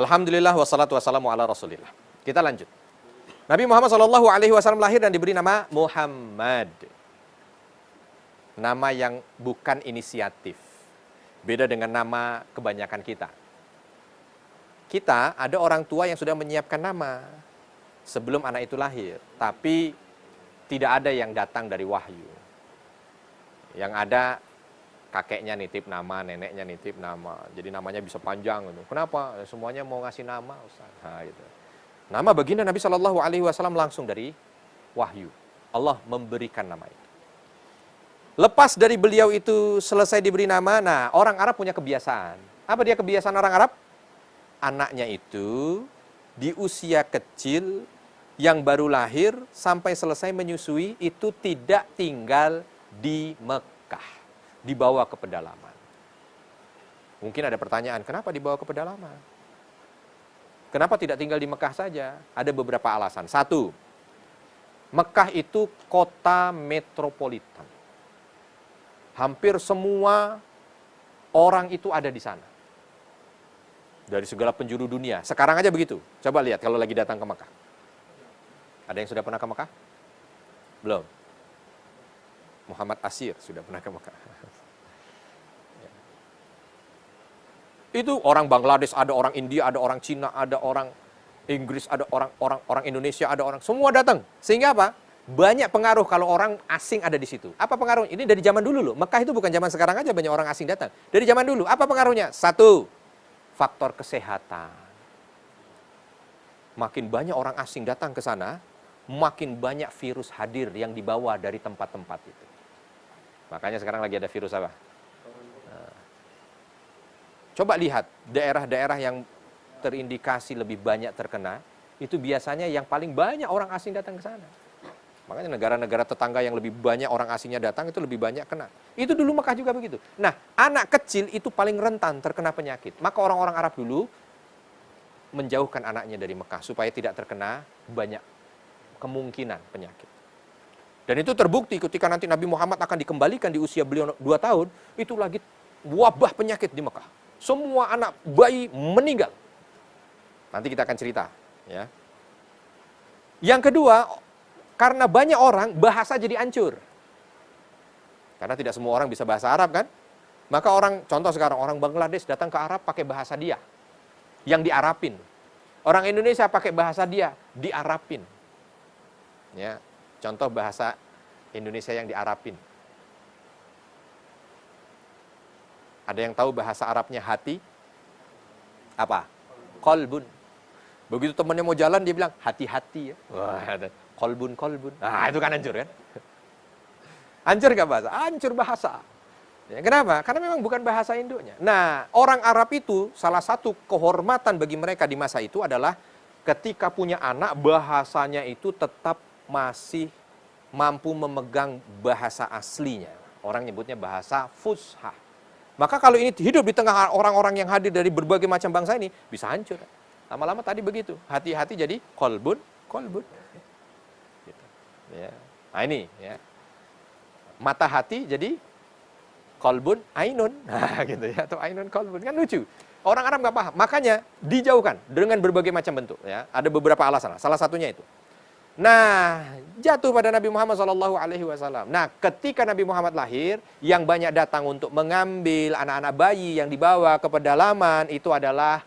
Alhamdulillah wassalatu wassalamu ala Rasulillah. Kita lanjut. Nabi Muhammad SAW lahir dan diberi nama Muhammad. Nama yang bukan inisiatif. Beda dengan nama kebanyakan kita. Kita ada orang tua yang sudah menyiapkan nama sebelum anak itu lahir. Tapi tidak ada yang datang dari wahyu. Yang ada kakeknya nitip nama, neneknya nitip nama. Jadi namanya bisa panjang gitu. Kenapa? Semuanya mau ngasih nama, Ustaz. Nah, gitu. Nama baginda Nabi SAW langsung dari wahyu. Allah memberikan nama itu. Lepas dari beliau itu selesai diberi nama, nah orang Arab punya kebiasaan. Apa dia kebiasaan orang Arab? Anaknya itu di usia kecil yang baru lahir sampai selesai menyusui itu tidak tinggal di Mekah. Dibawa ke pedalaman. Mungkin ada pertanyaan, kenapa dibawa ke pedalaman? Kenapa tidak tinggal di Mekah saja? Ada beberapa alasan. Satu, Mekah itu kota metropolitan. Hampir semua orang itu ada di sana. Dari segala penjuru dunia. Sekarang aja begitu. Coba lihat kalau lagi datang ke Mekah. Ada yang sudah pernah ke Mekah? Belum. Muhammad Asir sudah pernah ke Mekah. Itu orang Bangladesh, ada orang India, ada orang Cina, ada orang Inggris, ada orang Indonesia, ada orang semua datang. Sehingga apa? Banyak pengaruh kalau orang asing ada di situ. Apa pengaruh? Ini dari zaman dulu loh. Mekah itu bukan zaman sekarang aja banyak orang asing datang. Dari zaman dulu. Apa pengaruhnya? Satu, faktor kesehatan. Makin banyak orang asing datang ke sana, makin banyak virus hadir yang dibawa dari tempat-tempat itu. Makanya sekarang lagi ada virus apa? Coba lihat daerah-daerah yang terindikasi lebih banyak terkena, itu biasanya yang paling banyak orang asing datang ke sana. Makanya negara-negara tetangga yang lebih banyak orang asingnya datang itu lebih banyak kena. Itu dulu Mekah juga begitu. Nah, anak kecil itu paling rentan terkena penyakit. Maka orang-orang Arab dulu menjauhkan anaknya dari Mekah supaya tidak terkena banyak kemungkinan penyakit. Dan itu terbukti ketika nanti Nabi Muhammad akan dikembalikan di usia beliau 2 tahun, itu lagi wabah penyakit di Mekah. Semua anak bayi meninggal. Nanti kita akan cerita. Ya. Yang kedua, karena banyak orang, bahasa jadi hancur. Karena tidak semua orang bisa bahasa Arab kan. Maka orang, contoh sekarang, orang Bangladesh datang ke Arab pakai bahasa dia. Yang diarapin. Orang Indonesia pakai bahasa dia, diarapin. Ya. Contoh bahasa Indonesia yang diarapin. Ada yang tahu bahasa Arabnya hati? Apa? Qalbun. Begitu temannya mau jalan, dia bilang, hati-hati ya. Wah, qalbun. Nah, itu kan hancur kan? Hancur gak bahasa? Hancur bahasa. Ya, kenapa? Karena memang bukan bahasa induknya. Nah, orang Arab itu, salah satu kehormatan bagi mereka di masa itu adalah ketika punya anak, bahasanya itu tetap masih mampu memegang bahasa aslinya. Orang nyebutnya bahasa fushah. Maka kalau ini hidup di tengah orang-orang yang hadir dari berbagai macam bangsa ini, bisa hancur. Lama-lama tadi begitu. Hati-hati jadi qalbun. Gitu. Ya. Nah ini. Ya. Mata hati jadi qalbun ainun. Nah, gitu ya. Atau ainun qalbun. Kan lucu. Orang Arab nggak paham. Makanya dijauhkan dengan berbagai macam bentuk. Ya. Ada beberapa alasan. Salah satunya itu. Nah, jatuh pada Nabi Muhammad SAW. Nah, ketika Nabi Muhammad lahir, yang banyak datang untuk mengambil anak-anak bayi yang dibawa ke pedalaman, itu adalah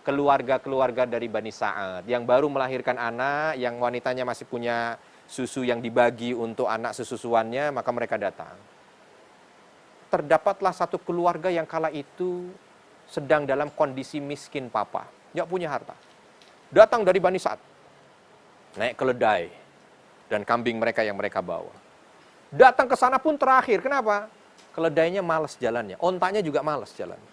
keluarga-keluarga dari Bani Sa'ad. Yang baru melahirkan anak, yang wanitanya masih punya susu yang dibagi untuk anak sesusuannya, maka mereka datang. Terdapatlah satu keluarga yang kala itu sedang dalam kondisi miskin papa. Nggak punya harta. Datang dari Bani Sa'ad. Naik keledai dan kambing mereka yang mereka bawa. Datang ke sana pun terakhir. Kenapa? Keledainya malas jalannya. Ontanya juga malas jalannya.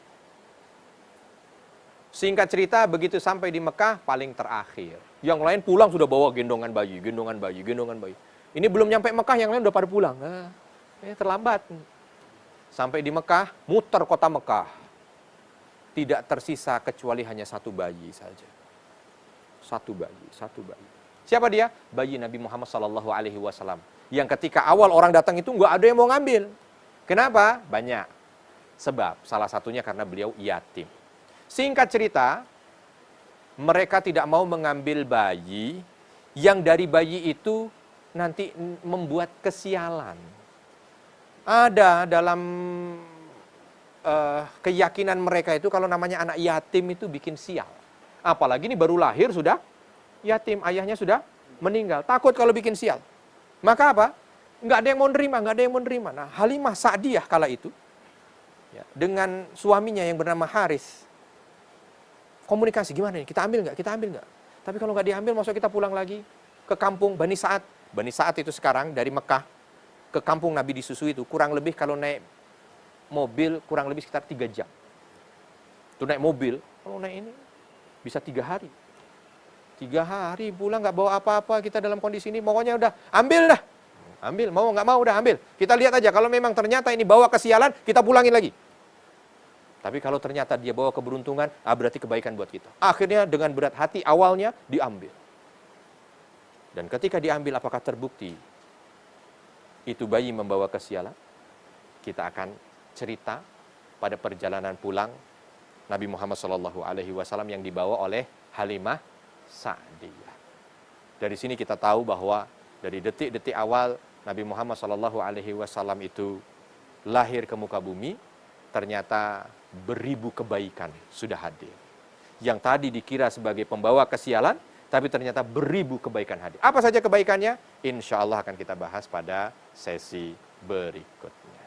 Singkat cerita, begitu sampai di Mekah, paling terakhir. Yang lain pulang sudah bawa gendongan bayi. Ini belum nyampe Mekah, yang lain udah pada pulang. Nah, terlambat. Sampai di Mekah, muter kota Mekah. Tidak tersisa kecuali hanya satu bayi saja. Satu bayi. Siapa dia? Bayi Nabi Muhammad SAW. Yang ketika awal orang datang itu nggak ada yang mau ngambil. Kenapa? Banyak. Sebab salah satunya karena beliau yatim. Singkat cerita, mereka tidak mau mengambil bayi yang dari bayi itu nanti membuat kesialan. Ada dalam keyakinan mereka itu kalau namanya anak yatim itu bikin sial. Apalagi ini baru lahir sudah yatim, ayahnya sudah meninggal. Takut kalau bikin sial. Maka apa? Nggak ada yang mau nerima, nggak ada yang mau nerima. Nah, Halimah Sa'diyah kala itu, ya, dengan suaminya yang bernama Haris, komunikasi, gimana nih? Kita ambil nggak? Kita ambil nggak? Tapi kalau nggak diambil, maksud kita pulang lagi ke kampung Bani Sa'ad. Bani Sa'ad itu sekarang dari Mekah ke kampung Nabi disusui itu, kurang lebih kalau naik mobil, kurang lebih sekitar 3 jam. Itu naik mobil, kalau naik ini bisa 3 hari. 3 hari pulang nggak bawa apa-apa, kita dalam kondisi ini, pokoknya udah, ambil dah. Ambil, mau nggak mau udah ambil. Kita lihat aja, kalau memang ternyata ini bawa kesialan, kita pulangin lagi. Tapi kalau ternyata dia bawa keberuntungan, berarti kebaikan buat kita. Akhirnya dengan berat hati awalnya diambil. Dan ketika diambil, apakah terbukti itu bayi membawa kesialan? Kita akan cerita pada perjalanan pulang Nabi Muhammad SAW yang dibawa oleh Halimah Sa'diyah. Dari sini kita tahu bahwa dari detik-detik awal Nabi Muhammad SAW itu lahir ke muka bumi, ternyata beribu kebaikan sudah hadir. Yang tadi dikira sebagai pembawa kesialan, tapi ternyata beribu kebaikan hadir. Apa saja kebaikannya? Insya Allah akan kita bahas pada sesi berikutnya.